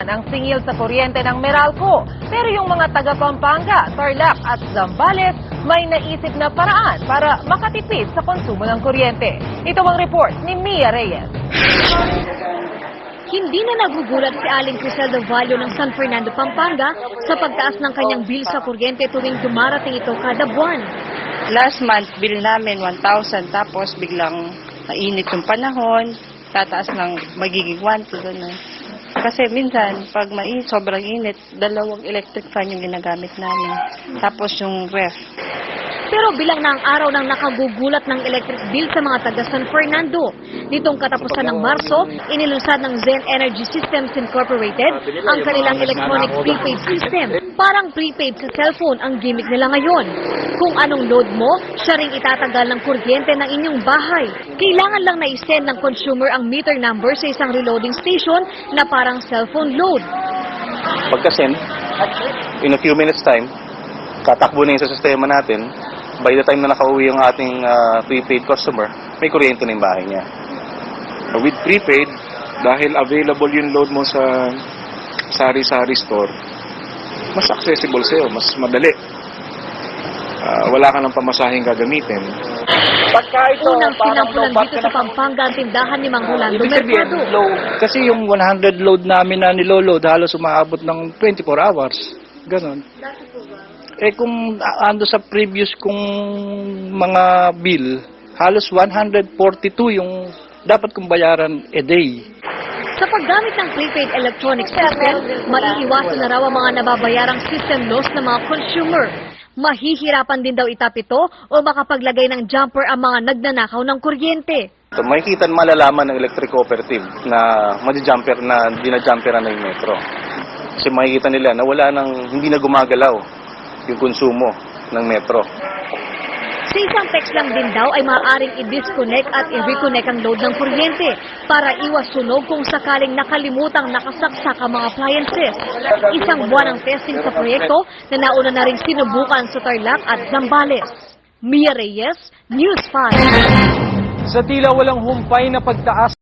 ang singil sa kuryente ng Meralco. Pero yung mga taga Pampanga, Tarlac at Zambales may naisip na paraan para makatipid sa konsumo ng kuryente. Ito ang report ni Mia Reyes. Hindi na nagugulat si Aling Criselda Vallo ng San Fernando, Pampanga sa pagtaas ng kanyang bill sa kuryente tuwing dumarating ito kada buwan. Last month, bill namin 1,000 tapos biglang mainit yung panahon, tataas ng magiging 1 to gano'n. Kasi minsan, pag sobrang init, 2 electric fan yung ginagamit namin. Tapos yung ref. Pero bilang na ang araw ng nakagugulat ng electric bill sa mga taga San Fernando. Nitong katapusan ng Marso, inilunsad ng Zen Energy Systems Incorporated ang kanilang electronic prepaid system. Parang prepaid sa cellphone ang gimmick nila ngayon. Kung anong load mo, siya ring itatagal ng kuryente ng inyong bahay. Kailangan lang na i-send ng consumer ang meter number sa isang reloading station na parang cellphone load. Pagka-send, in a few minutes time, tatakbo na yun sa sistema natin. By the time na nakauwi yung ating prepaid customer, may kuryente na yung bahay niya. With prepaid, dahil available yung load mo sa sari-sari store, mas accessible sa'yo, mas madali. Wala ka ng pamasaheng gagamitin. Unang sinampulan dito sa Pampanga ang tindahan ni Mang Rolando Mercado. Kasi yung 100 load namin na niloload, halos umaabot ng 24 hours. Ganon. Eh kung ando sa previous kong mga bill, halos 142 yung dapat kong bayaran a day. Sa paggamit ng prepaid electronic system, maiiwasan na raw ang mga nababayarang system loss ng mga consumer. Mahihirapan din daw itap ito o makapaglagay ng jumper ang mga nagnanakaw ng kuryente. So, makikita malalaman ng electric cooperative na madi-jumper na dinajumperan na yung metro. Kasi makikita nila na wala nang, hindi na gumagalaw yung konsumo ng metro. Sa isang text lang din daw ay maaaring i-disconnect at i-reconnect ang load ng kuryente para iwas sunog kung sakaling nakalimutang nakasaksak ang mga appliances. Isang buwan ang testing sa proyekto na nauna na rin sinubukan sa Tarlac at Zambales. Mia Reyes, News 5. Sa tila walang humpay na pagtaas